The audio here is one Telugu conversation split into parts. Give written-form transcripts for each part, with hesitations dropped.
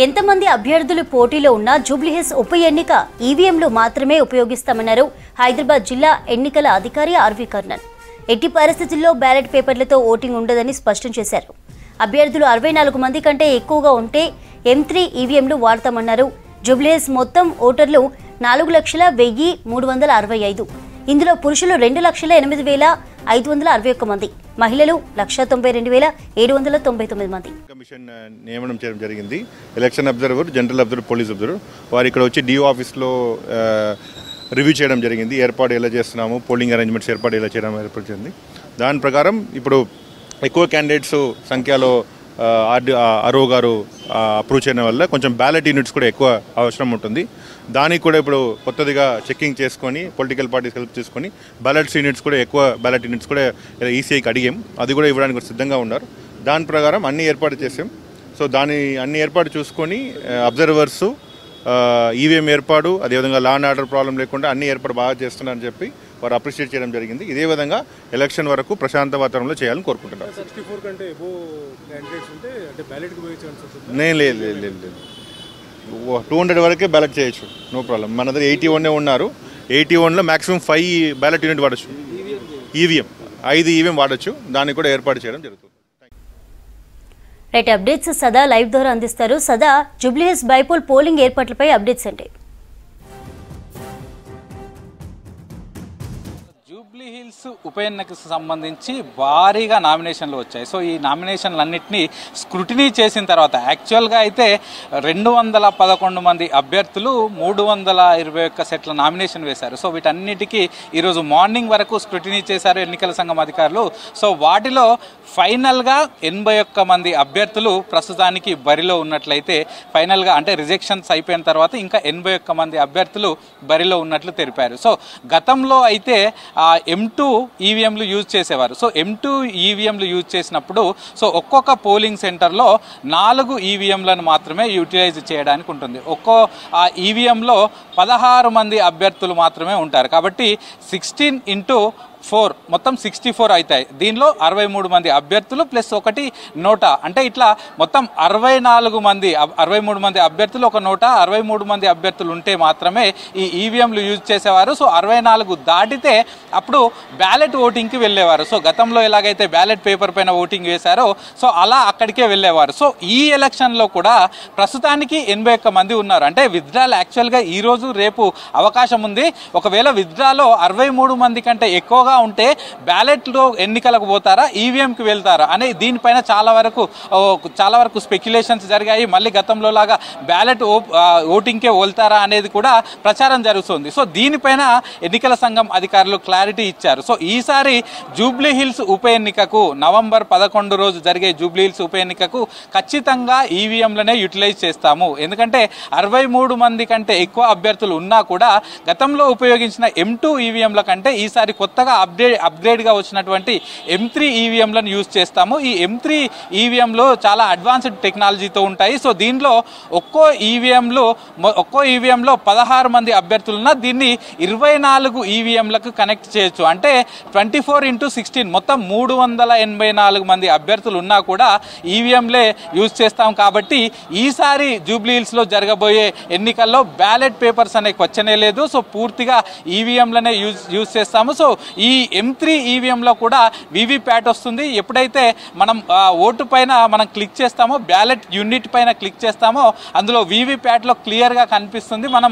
ఎంతమంది అభ్యర్థులు పోటీలో ఉన్నా జూబ్లీహిల్స్ ఉప ఎన్నిక ఈవీఎంలు మాత్రమే ఉపయోగిస్తామన్నారు హైదరాబాద్ జిల్లా ఎన్నికల అధికారి ఆర్వి కర్ణన్. ఎట్టి పరిస్థితుల్లో బ్యాలెట్ పేపర్లతో ఓటింగ్ ఉండదని స్పష్టం చేశారు. అభ్యర్థులు 64 మంది కంటే ఎక్కువగా ఉంటే M3 ఈవీఎంలు వాడతామన్నారు. జూబ్లీహిల్స్ మొత్తం ఓటర్లు 4,01,365. ఇందులో పురుషులు 2,08,561 మంది, మహిళలు 1,92,799 మంది. కమిషన్ నియమనం చేయడం జరిగింది. Election observer, general observer, police observer వారు ఇక్కడ వచ్చి డిఓ ఆఫీస్లో రివ్యూ చేయడం జరిగింది. ఏర్పాటు ఎలా చేస్తున్నాము, పోలింగ్ అరేంజ్మెంట్స్ ఏర్పాటు ఎలా చేయడం ఏర్పడుతుంది. దాని ప్రకారం ఇప్పుడు ఎక్కువ క్యాండిడేట్స్ సంఖ్యలో ఆర్ఓ గారు అప్రూవ్ చేయడం వల్ల కొంచెం బ్యాలెట్ యూనిట్స్ కూడా ఎక్కువ అవసరం ఉంటుంది. దానికి కూడా ఇప్పుడు కొత్తదిగా చెక్కింగ్ చేసుకొని పొలిటికల్ పార్టీస్ హెల్ప్ చేసుకొని బ్యాలెట్ యూనిట్స్ కూడా ఎక్కువ బ్యాలెట్ యూనిట్స్ కూడా ఈసీఐకి అడిగాం. అది కూడా ఇవ్వడానికి సిద్ధంగా ఉన్నారు. దాని ప్రకారం అన్ని ఏర్పాటు చేసాం. సో అన్ని ఏర్పాటు చూసుకొని అబ్జర్వర్సు ఈవీఎం ఏర్పాటు, అదేవిధంగా లా అండ్ ఆర్డర్ ప్రాబ్లం లేకుండా అన్ని ఏర్పాటు బాగా చేస్తున్నారని చెప్పి వారు అప్రిషియేట్ చేయడం జరిగింది. ఇదే విధంగా ఎలక్షన్ వరకు ప్రశాంత వాతావరణంలో చేయాలని కోరుకుంటున్నారు. నేను లేదు 200 వరకే బ్యాలెట్ చేయొచ్చు, నో ప్రాబ్లం. మన దగ్గర 81 ఉన్నారు. 81లో మ్యాక్సిమం 5 బ్యాలెట్ యూనిట్ వాడచ్చు. ఈవీఎం 5 ఈవీఎం వాడచ్చు. దాన్ని కూడా ఏర్పాటు చేయడం జరుగుతుంది. రైట్, అప్డేట్స్ సదా లైవ్ ద్వారా అందిస్తారు. సదా, జూబ్లీహిల్స్ బైపోల్ పోలింగ్ ఏర్పాట్లపై అప్డేట్స్ అంటే జూబ్లీహిల్స్ ఉప ఎన్నికకు సంబంధించి భారీగా నామినేషన్లు వచ్చాయి. సో ఈ నామినేషన్లన్నింటినీ స్క్రూటినీ చేసిన తర్వాత యాక్చువల్గా అయితే 211 మంది అభ్యర్థులు 321 సెట్ల నామినేషన్ వేశారు. సో వీటన్నిటికీ ఈరోజు మార్నింగ్ వరకు స్క్రూటినీ చేశారు ఎన్నికల సంఘం అధికారులు. సో వాటిలో ఫైనల్గా 81 మంది అభ్యర్థులు ప్రస్తుతానికి బరిలో ఉన్నట్లయితే, ఫైనల్గా అంటే రిజెక్షన్స్ అయిపోయిన తర్వాత ఇంకా 81 మంది అభ్యర్థులు బరిలో ఉన్నట్లు తెలిపారు. సో గతంలో అయితే M2 ఈవీఎంలు యూజ్ చేసేవారు. సో M2 ఈవీఎంలు యూజ్ చేసినప్పుడు సో ఒక్కొక్క పోలింగ్ సెంటర్లో 4 ఈవీఎంలను మాత్రమే యూటిలైజ్ చేయడానికి ఉంటుంది. ఒక్కో ఈవీఎంలో 16 మంది అభ్యర్థులు మాత్రమే ఉంటారు. కాబట్టి 16x4 మొత్తం 64 అవుతాయి. దీనిలో 63 మంది అభ్యర్థులు ప్లస్ ఒకటి నోటా, అంటే ఇట్లా మొత్తం 63 మంది అభ్యర్థులు ఒక నోటా, 63 మంది అభ్యర్థులు ఉంటే మాత్రమే ఈ ఈవీఎంలు యూజ్ చేసేవారు. సో 64 దాటితే అప్పుడు బ్యాలెట్ ఓటింగ్కి వెళ్ళేవారు. సో గతంలో ఎలాగైతే బ్యాలెట్ పేపర్ పైన ఓటింగ్ వేశారో సో అలా అక్కడికే వెళ్ళేవారు. సో ఈ ఎలక్షన్లో కూడా ప్రస్తుతానికి 81 మంది ఉన్నారు. అంటే విత్డ్రాల్ యాక్చువల్గా ఈరోజు రేపు అవకాశం ఉంది. ఒకవేళ విత్డ్రాలో 63 మంది కంటే ఎక్కువగా ఉంటే బ్యాలెట్లో ఎన్నికలకు పోతారా, ఈవీఎంకి వెళ్తారా అనే దీనిపైన చాలా వరకు స్పెక్యులేషన్స్ జరిగాయి. మళ్ళీ గతంలో లాగా బ్యాలెట్ ఓటింగ్కే వెళ్తారా అనేది కూడా ప్రచారం జరుగుతుంది. సో దీనిపైన ఎన్నికల సంఘం అధికారులు క్లారిటీ ఇచ్చారు. సో ఈసారి జూబ్లీహిల్స్ ఉప ఎన్నికకు నవంబర్ 11 రోజు జరిగే జూబ్లీహిల్స్ ఉప ఎన్నికకు ఖచ్చితంగా ఈవీఎంలనే యూటిలైజ్ చేస్తాము. ఎందుకంటే 63 మంది కంటే ఎక్కువ అభ్యర్థులు ఉన్నా కూడా గతంలో ఉపయోగించిన M2 ఈవీఎంల కంటే ఈసారి కొత్తగా అప్గ్రేడ్గా వచ్చినటువంటి M3 ఈవీఎంలను యూజ్ చేస్తాము. ఈ M3 ఈవీఎంలు చాలా అడ్వాన్స్డ్ టెక్నాలజీతో ఉంటాయి. సో దీనిలో ఒక్కో ఈవీఎంలో 16 మంది అభ్యర్థులున్నా దీన్ని 24 ఈవీఎంలకు కనెక్ట్ చేయొచ్చు. అంటే 24x16 మొత్తం 384 మంది అభ్యర్థులు ఉన్నా కూడా ఈవీఎంలే యూజ్ చేస్తాం. కాబట్టి ఈసారి జూబ్లీహిల్స్లో జరగబోయే ఎన్నికల్లో బ్యాలెట్ పేపర్స్ అనే క్వశ్చనే లేదు. సో పూర్తిగా ఈవీఎంలనే యూజ్ చేస్తాము. సో ఈ M3 ఈవీఎంలో కూడా వీవీప్యాట్ వస్తుంది. ఎప్పుడైతే మనం ఓటు పైన మనం క్లిక్ చేస్తామో, బ్యాలెట్ యూనిట్ పైన క్లిక్ చేస్తామో అందులో వీవీప్యాట్లో క్లియర్గా కనిపిస్తుంది మనం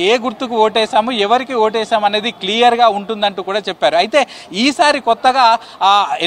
ఏ గుర్తుకు ఓటేసాము, ఎవరికి ఓటేసాము అనేది క్లియర్గా ఉంటుందంటూ కూడా చెప్పారు. అయితే ఈసారి కొత్తగా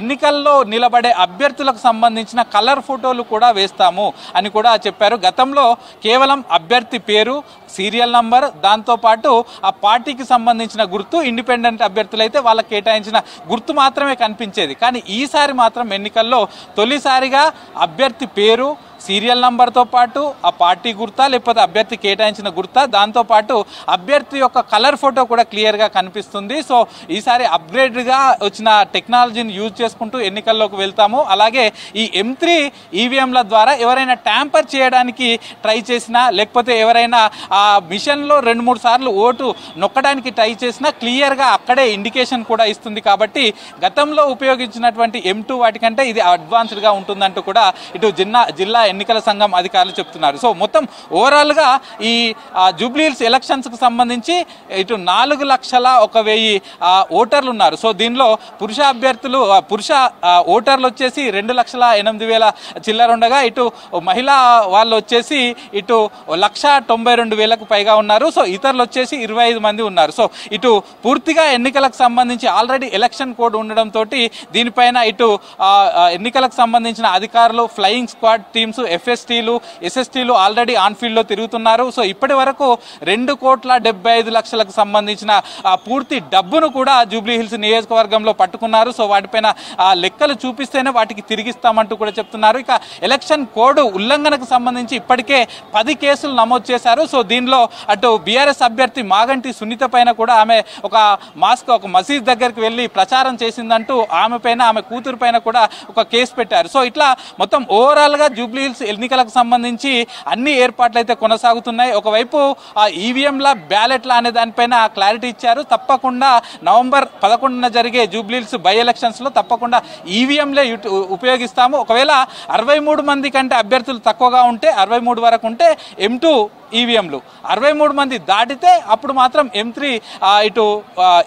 ఎన్నికల్లో నిలబడే అభ్యర్థులకు సంబంధించిన కలర్ ఫోటోలు కూడా వేస్తాము అని కూడా చెప్పారు. గతంలో కేవలం అభ్యర్థి పేరు, సీరియల్ నంబర్, దాంతోపాటు ఆ పార్టీకి సంబంధించిన గుర్తు, ఇండిపెండెంట్ అభ్యర్థులైతే వాళ్ళకి కేటాయించిన గుర్తు మాత్రమే కనిపించేది. కానీ ఈసారి మాత్రం ఎన్నికల్లో తొలిసారిగా అభ్యర్థి పేరు, సీరియల్ నంబర్తో పాటు ఆ పార్టీ గుర్తా లేకపోతే అభ్యర్థి కేటాయించిన గుర్తా, దాంతోపాటు అభ్యర్థి యొక్క కలర్ ఫోటో కూడా క్లియర్గా కనిపిస్తుంది. సో ఈసారి అప్గ్రేడ్గా వచ్చిన టెక్నాలజీని యూజ్ చేసుకుంటూ ఎన్నికల్లోకి వెళ్తాము. అలాగే ఈ M3 ఈవీఎంల ద్వారా ఎవరైనా ట్యాంపర్ చేయడానికి ట్రై చేసినా లేకపోతే ఎవరైనా ఆ మిషన్లో 2-3 సార్లు ఓటు నొక్కడానికి ట్రై చేసినా క్లియర్గా అక్కడే ఇండికేషన్ కూడా ఇస్తుంది. కాబట్టి గతంలో ఉపయోగించినటువంటి M2 వాటికంటే ఇది అడ్వాన్స్డ్గా ఉంటుందంటూ కూడా ఇటు జిల్లా ఎన్నికల సంఘం అధికారులు చెప్తున్నారు. సో మొత్తం ఓవరాల్గా ఈ జూబ్లీహిల్స్ ఎలక్షన్స్కి సంబంధించి ఇటు 4,01,000 ఓటర్లు ఉన్నారు. సో దీనిలో పురుష ఓటర్లు వచ్చేసి 2,08,000 చిల్లర ఉండగా ఇటు మహిళా వాళ్ళు వచ్చేసి ఇటు 1,92,000 పైగా ఉన్నారు. సో ఇతరులు వచ్చేసి 25 మంది ఉన్నారు. సో ఇటు పూర్తిగా ఎన్నికలకు సంబంధించి ఆల్రెడీ ఎలక్షన్ కోడ్ ఉండడంతో దీనిపైన ఇటు ఎన్నికలకు సంబంధించిన అధికారులు, ఫ్లయింగ్ స్క్వాడ్ టీమ్స్, ఎఫ్ఎస్టీలు, ఎస్ఎస్టీలు ఆల్రెడీ ఆన్ ఫీల్డ్ లో తిరుగుతున్నారు. సో ఇప్పటి వరకు 2,75,00,000కు సంబంధించిన పూర్తి డబ్బును కూడా జూబ్లీహిల్స్ నియోజకవర్గంలో పట్టుకున్నారు. సో వాటిపైన లెక్కలు చూపిస్తేనే వాటికి తిరిగిస్తామంటూ కూడా చెప్తున్నారు. ఇక ఎలక్షన్ కోడ్ ఉల్లంఘనకు సంబంధించి ఇప్పటికే 10 కేసులు నమోదు చేశారు. సో దీనిలో అటు బీఆర్ఎస్ అభ్యర్థి మాగంటి సునీత పైన కూడా ఆమె ఒక మసీద్ దగ్గరికి వెళ్ళి ప్రచారం చేసిందంటూ ఆమె పైన, ఆమె కూతురు పైన కూడా ఒక కేసు పెట్టారు. సో ఇట్లా మొత్తం ఓవరాల్ గా జూబ్లీహిల్స్ ఎన్నికలకు సంబంధించి అన్ని ఏర్పాట్లు అయితే కొనసాగుతున్నాయి. ఒకవైపు ఈవీఎంల బ్యాలెట్ల అనే దానిపైన క్లారిటీ ఇచ్చారు. తప్పకుండా నవంబర్ 11న జరిగే జూబ్లీహిల్స్ బై ఎలక్షన్స్ లో తప్పకుండా ఈవీఎంలే ఉపయోగిస్తాము. ఒకవేళ 63 మంది కంటే అభ్యర్థులు తక్కువగా ఉంటే, 63 వరకు ఉంటే M2 ఈవీఎంలు, 63 మంది దాటితే అప్పుడు మాత్రం M3 ఇటు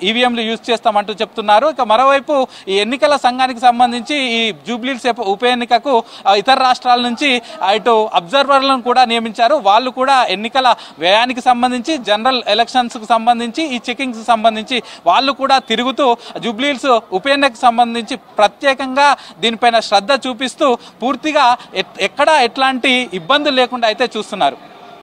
ఈవీఎంలు యూజ్ చేస్తామంటూ చెప్తున్నారు. ఇక మరోవైపు ఈ ఎన్నికల సంఘానికి సంబంధించి ఈ జూబ్లీహిల్స్ ఉప ఎన్నికకు ఇతర రాష్ట్రాల నుంచి ఇటు అబ్జర్వర్లను కూడా నియమించారు. వాళ్ళు కూడా ఎన్నికల వ్యయానికి సంబంధించి, జనరల్ ఎలక్షన్స్ కు సంబంధించి, ఈ చెకింగ్స్ సంబంధించి వాళ్ళు కూడా తిరుగుతూ జూబ్లీహిల్స్ ఉప ఎన్నికకు సంబంధించి ప్రత్యేకంగా దీనిపైన శ్రద్ధ చూపిస్తూ పూర్తిగా ఎక్కడా ఎట్లాంటి ఇబ్బందులు లేకుండా అయితే చూస్తున్నారు.